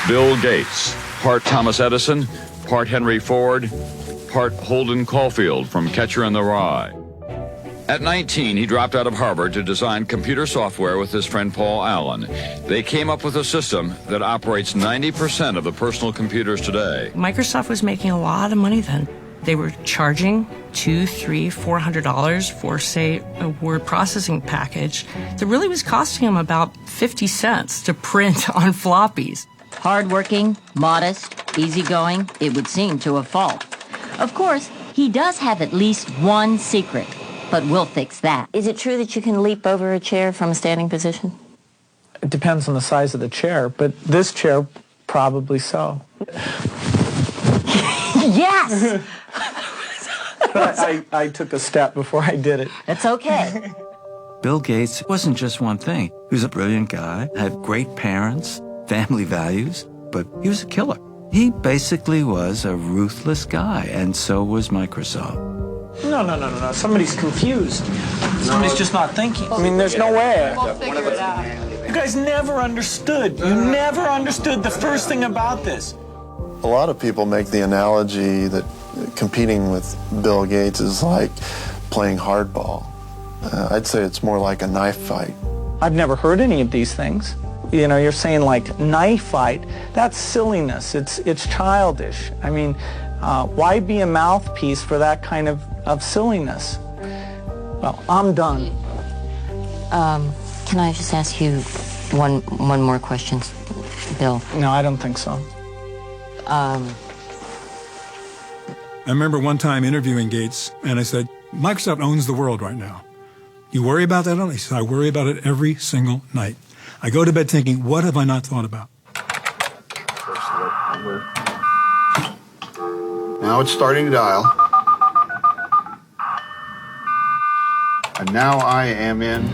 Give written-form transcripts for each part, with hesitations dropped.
Bill Gates, part Thomas Edison, part Henry Ford, part Holden Caulfield from Catcher in the Rye. At 19, he dropped out of Harvard to design computer software with his friend Paul Allen. They came up with a system that operates 90% of the personal computers today. Microsoft was making a lot of money then. They were charging $200, $300, $400 for, say, a word processing package that really was costing them about 50 cents to print on floppies. Hardworking, modest, easygoing, it would seem to a fault. Of course, he does have at least one secret. But we'll fix that. Is it true that you can leap over a chair from a standing position? It depends on the size of the chair, but this chair, probably so. Yes! I took a step before I did it. It's okay. Bill Gates wasn't just one thing. He was a brilliant guy, had great parents, family values, but he was a killer. He basically was a ruthless guy, and so was Microsoft. No. Somebody's confused. Somebody's just not thinking. I mean, there's no way. We'll figure it out. You guys never understood. You never understood the first thing about this. A lot of people make the analogy that competing with Bill Gates is like playing hardball. I'd say it's more like a knife fight. I've never heard any of these things. You know, you're saying like knife fight. That's silliness. It's childish. I mean, why be a mouthpiece for that kind of silliness? Well, I'm done. Can I just ask you one more question, Bill? No, I don't think so. I remember one time interviewing Gates, and I said, Microsoft owns the world right now. You worry about that? He said, I worry about it every single night. I go to bed thinking, what have I not thought about? Now it's starting to dial. And now I am in.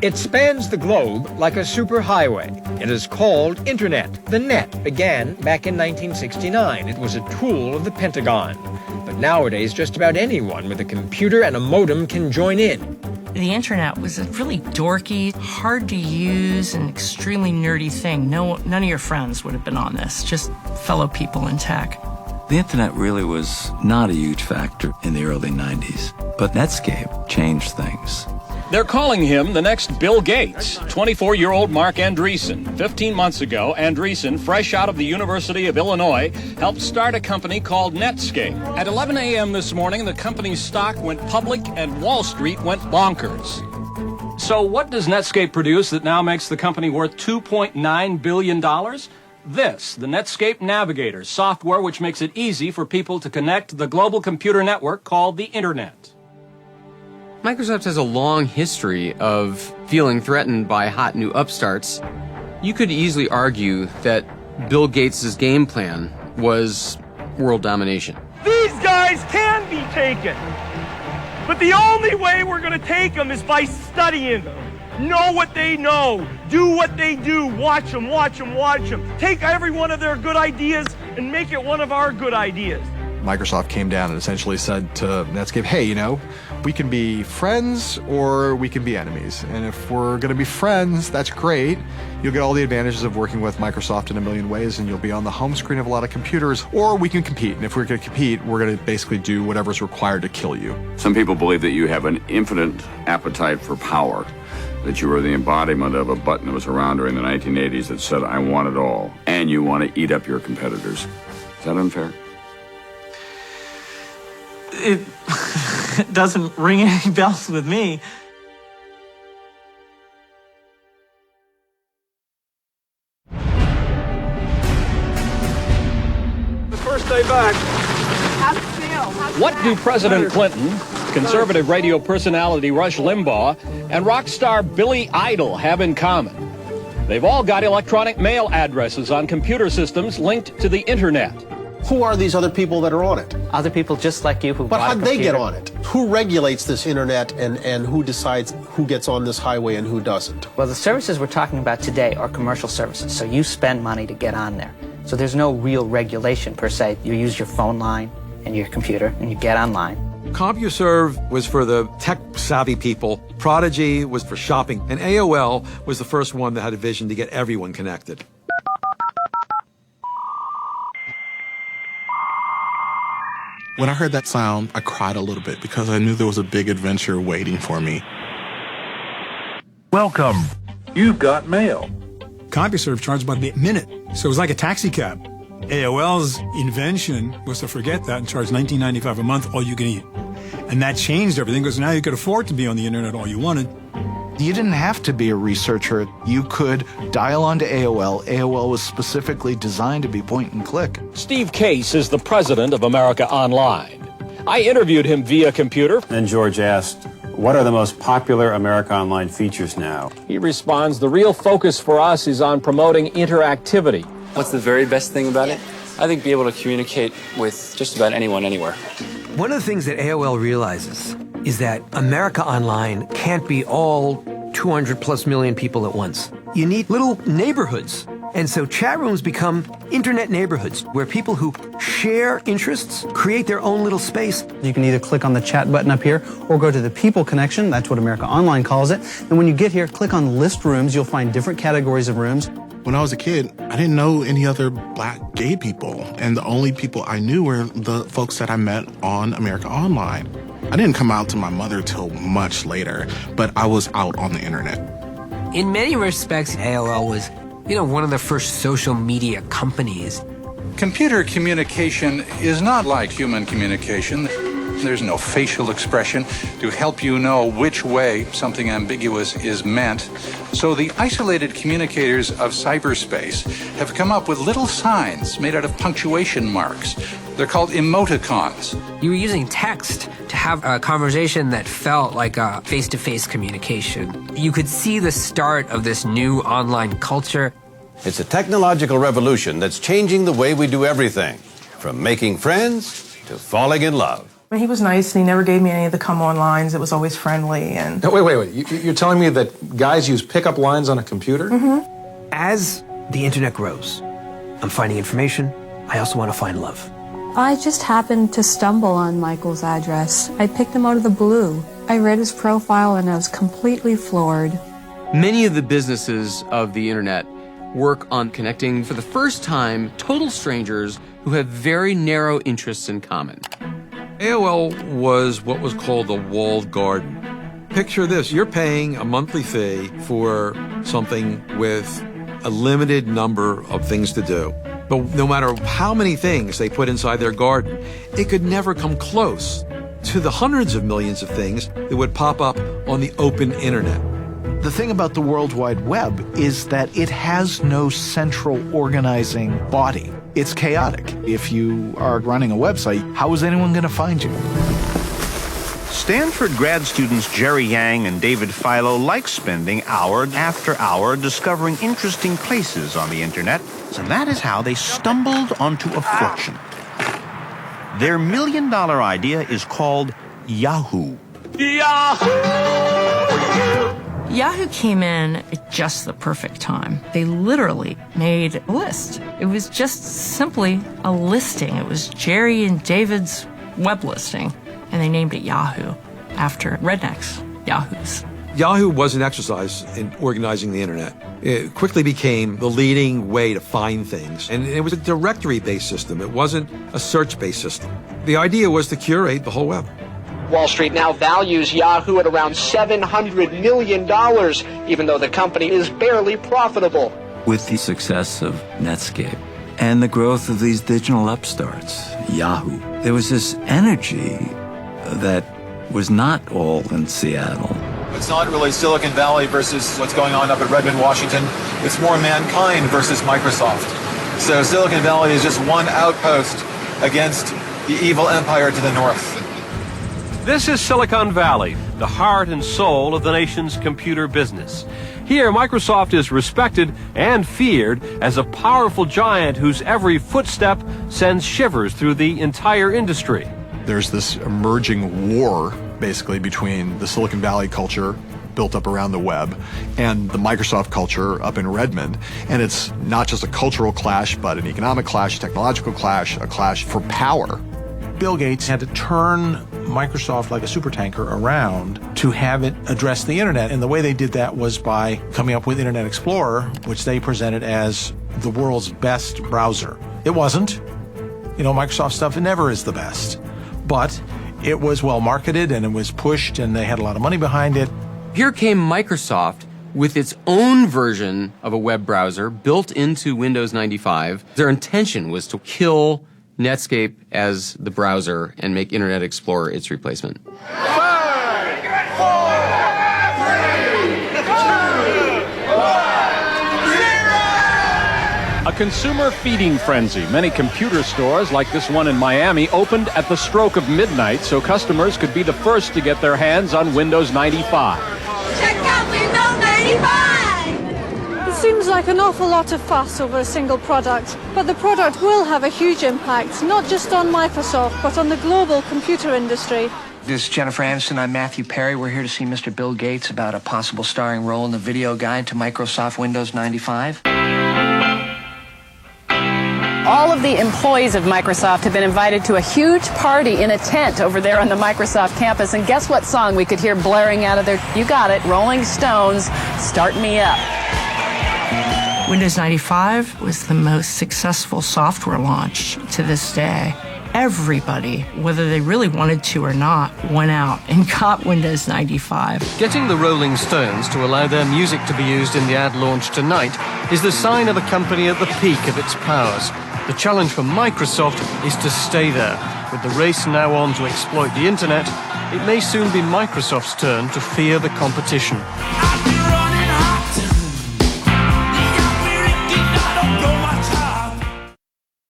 It spans the globe like a superhighway. It is called Internet. The net began back in 1969. It was a tool of the Pentagon. But nowadays, just about anyone with a computer and a modem can join in. The internet was a really dorky, hard to use, and extremely nerdy thing. None of your friends would have been on this, just fellow people in tech. The internet really was not a huge factor in the early 90s, but Netscape changed things. They're calling him the next Bill Gates. 24-year-old Mark Andreessen. 15 months ago, Andreessen, fresh out of the University of Illinois, helped start a company called Netscape. At 11 a.m. this morning, the company's stock went public and Wall Street went bonkers. So what does Netscape produce that now makes the company worth $2.9 billion? This, the Netscape Navigator, software which makes it easy for people to connect to the global computer network called the Internet. Microsoft has a long history of feeling threatened by hot new upstarts. You could easily argue that Bill Gates' game plan was world domination. These guys can be taken, but the only way we're going to take them is by studying them. Know what they know, do what they do, watch them. Take every one of their good ideas and make it one of our good ideas. Microsoft came down and essentially said to Netscape, hey, you know, we can be friends or we can be enemies. And if we're going to be friends, that's great. You'll get all the advantages of working with Microsoft in a million ways, and you'll be on the home screen of a lot of computers. Or we can compete. And if we're going to compete, we're going to basically do whatever's required to kill you. Some people believe that you have an infinite appetite for power, that you are the embodiment of a button that was around during the 1980s that said, I want it all. And you want to eat up your competitors. Is that unfair? It doesn't ring any bells with me. The first day back. How's it feel? What do President Clinton, conservative radio personality Rush Limbaugh, and rock star Billy Idol have in common? They've all got electronic mail addresses on computer systems linked to the Internet. Who are these other people that are on it? Other people just like you who But bought a how'd they computer. get on it? Who regulates this internet and who decides who gets on this highway and who doesn't? Well, the services we're talking about today are commercial services, so you spend money to get on there. So there's no real regulation per se. You use your phone line and your computer and you get online. CompuServe was for the tech-savvy people, Prodigy was for shopping, and AOL was the first one that had a vision to get everyone connected. When I heard that sound, I cried a little bit because I knew there was a big adventure waiting for me. Welcome. You've got mail. CompuServe charged by the minute, so it was like a taxi cab. AOL's invention was to forget that and charge $19.95 a month, all you can eat. And that changed everything because now you could afford to be on the internet all you wanted. You didn't have to be a researcher. You could dial onto AOL. AOL was specifically designed to be point and click. Steve Case is the president of America Online. I interviewed him via computer. Then George asked, what are the most popular America Online features now? He responds, the real focus for us is on promoting interactivity. What's the very best thing about it? I think be able to communicate with just about anyone, anywhere. One of the things that AOL realizes is that America Online can't be all 200 plus million people at once. You need little neighborhoods. And so chat rooms become internet neighborhoods where people who share interests create their own little space. You can either click on the chat button up here or go to the people connection. That's what America Online calls it. And when you get here, click on list rooms. You'll find different categories of rooms. When I was a kid, I didn't know any other black gay people. And the only people I knew were the folks that I met on America Online. I didn't come out to my mother till much later, but I was out on the internet. In many respects, AOL was, one of the first social media companies. Computer communication is not like human communication. There's no facial expression to help you know which way something ambiguous is meant. So the isolated communicators of cyberspace have come up with little signs made out of punctuation marks. They're called emoticons. You were using text to have a conversation that felt like a face-to-face communication. You could see the start of this new online culture. It's a technological revolution that's changing the way we do everything, from making friends to falling in love. He was nice, and he never gave me any of the come-on lines. It was always friendly. And no, wait. You're telling me that guys use pickup lines on a computer? Mm-hmm. As the internet grows, I'm finding information. I also want to find love. I just happened to stumble on Michael's address. I picked him out of the blue. I read his profile, and I was completely floored. Many of the businesses of the internet work on connecting, for the first time, total strangers who have very narrow interests in common. AOL was what was called the walled garden. Picture this, you're paying a monthly fee for something with a limited number of things to do. But no matter how many things they put inside their garden, it could never come close to the hundreds of millions of things that would pop up on the open internet. The thing about the World Wide Web is that it has no central organizing body. It's chaotic. If you are running a website, how is anyone going to find you? Stanford grad students Jerry Yang and David Philo like spending hour after hour discovering interesting places on the internet, so that is how they stumbled onto a fortune. Their $1 million idea is called Yahoo. Yahoo came in at just the perfect time. They literally made a list. It was just simply a listing. It was Jerry and David's web listing, and they named it Yahoo after rednecks, Yahoos. Yahoo was an exercise in organizing the internet. It quickly became the leading way to find things, and it was a directory-based system. It wasn't a search-based system. The idea was to curate the whole web. Wall Street now values Yahoo at around $700 million, even though the company is barely profitable. With the success of Netscape and the growth of these digital upstarts, Yahoo, there was this energy that was not all in Seattle. It's not really Silicon Valley versus what's going on up at Redmond, Washington. It's more mankind versus Microsoft. So Silicon Valley is just one outpost against the evil empire to the north. This is Silicon Valley, the heart and soul of the nation's computer business. Here, Microsoft is respected and feared as a powerful giant whose every footstep sends shivers through the entire industry. There's this emerging war, basically, between the Silicon Valley culture built up around the web and the Microsoft culture up in Redmond. And it's not just a cultural clash, but an economic clash, a technological clash, a clash for power. Bill Gates had to turn Microsoft like a supertanker around to have it address the internet. And the way they did that was by coming up with Internet Explorer, which they presented as the world's best browser. It wasn't. Microsoft stuff never is the best. but it was well marketed and it was pushed and they had a lot of money behind it. Here came Microsoft with its own version of a web browser built into Windows 95. Their intention was to kill Netscape as the browser and make Internet Explorer its replacement. A consumer feeding frenzy. Many computer stores, like this one in Miami, opened at the stroke of midnight so customers could be the first to get their hands on Windows 95. Check out Windows 95! It seems like an awful lot of fuss over a single product, but the product will have a huge impact, not just on Microsoft, but on the global computer industry. This is Jennifer Aniston. I'm Matthew Perry. We're here to see Mr. Bill Gates about a possible starring role in the video guide to Microsoft Windows 95. All of the employees of Microsoft have been invited to a huge party in a tent over there on the Microsoft campus. And guess what song we could hear blaring out of there? You got it, Rolling Stones, Start Me Up. Windows 95 was the most successful software launch to this day. Everybody, whether they really wanted to or not, went out and got Windows 95. Getting the Rolling Stones to allow their music to be used in the ad launch tonight is the sign of a company at the peak of its powers. The challenge for Microsoft is to stay there. With the race now on to exploit the internet, it may soon be Microsoft's turn to fear the competition.